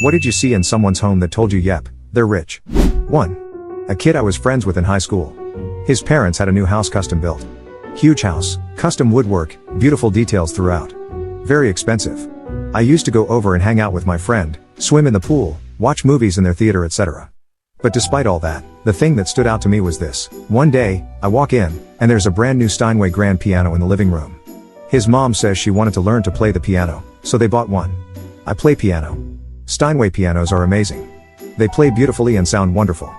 What did you see in someone's home that told you yep, they're rich? 1. A kid I was friends with in high school. His parents had a new house custom built. Huge house, custom woodwork, beautiful details throughout. Very expensive. I used to go over and hang out with my friend, swim in the pool, watch movies in their theater, etc. But despite all that, the thing that stood out to me was this. One day, I walk in, and there's a brand new Steinway grand piano in the living room. His mom says she wanted to learn to play the piano, so they bought one. I play piano. Steinway pianos are amazing. They play beautifully and sound wonderful.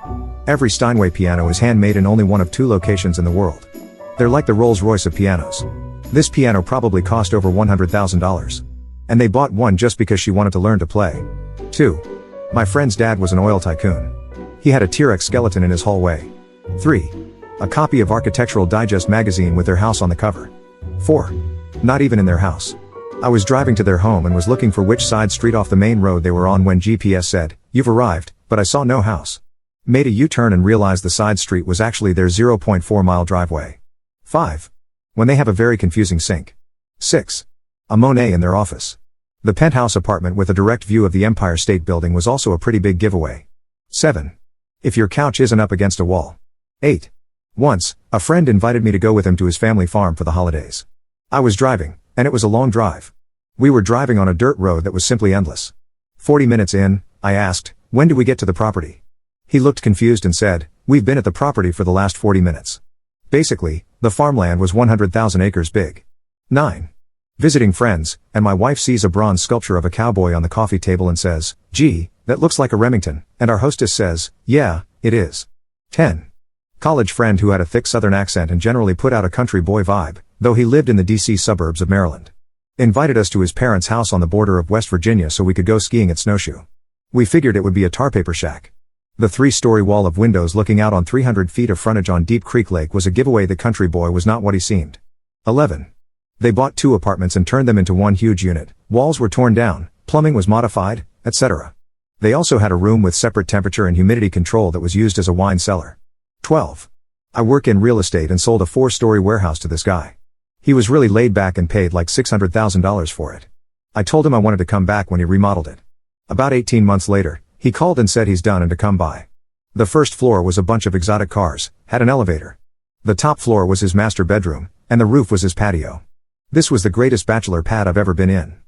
Every Steinway piano is handmade in only one of 2 locations in the world. They're like the Rolls-Royce of pianos. This piano probably cost over $100,000. And they bought one just because she wanted to learn to play. 2. My friend's dad was an oil tycoon. He had a T-Rex skeleton in his hallway. 3. A copy of Architectural Digest magazine with their house on the cover. 4. Not even in their house. I was driving to their home and was looking for which side street off the main road they were on when GPS said, "You've arrived," but I saw no house. Made a U-turn and realized the side street was actually their 0.4-mile driveway. 5. When they have a very confusing sink. 6. A Monet in their office. The penthouse apartment with a direct view of the Empire State Building was also a pretty big giveaway. 7. If your couch isn't up against a wall. 8. Once, a friend invited me to go with him to his family farm for the holidays. I was driving, and it was a long drive. We were driving on a dirt road that was simply endless. 40 minutes in, I asked, "When do we get to the property?" He looked confused and said, "We've been at the property for the last 40 minutes. Basically, the farmland was 100,000 acres big. 9. Visiting friends, and my wife sees a bronze sculpture of a cowboy on the coffee table and says, "Gee, that looks like a Remington," and our hostess says, "Yeah, it is." 10. College friend who had a thick southern accent and generally put out a country boy vibe, though he lived in the DC suburbs of Maryland. Invited us to his parents' house on the border of West Virginia so we could go skiing at Snowshoe. We figured it would be a tar paper shack. The 3-story wall of windows looking out on 300 feet of frontage on Deep Creek Lake was a giveaway the country boy was not what he seemed. 11. They bought 2 apartments and turned them into one huge unit. Walls were torn down, plumbing was modified, etc. They also had a room with separate temperature and humidity control that was used as a wine cellar. 12. I work in real estate and sold a 4-story warehouse to this guy. He was really laid back and paid like $600,000 for it. I told him I wanted to come back when he remodeled it. About 18 months later, he called and said he's done and to come by. The first floor was a bunch of exotic cars, had an elevator. The top floor was his master bedroom, and the roof was his patio. This was the greatest bachelor pad I've ever been in.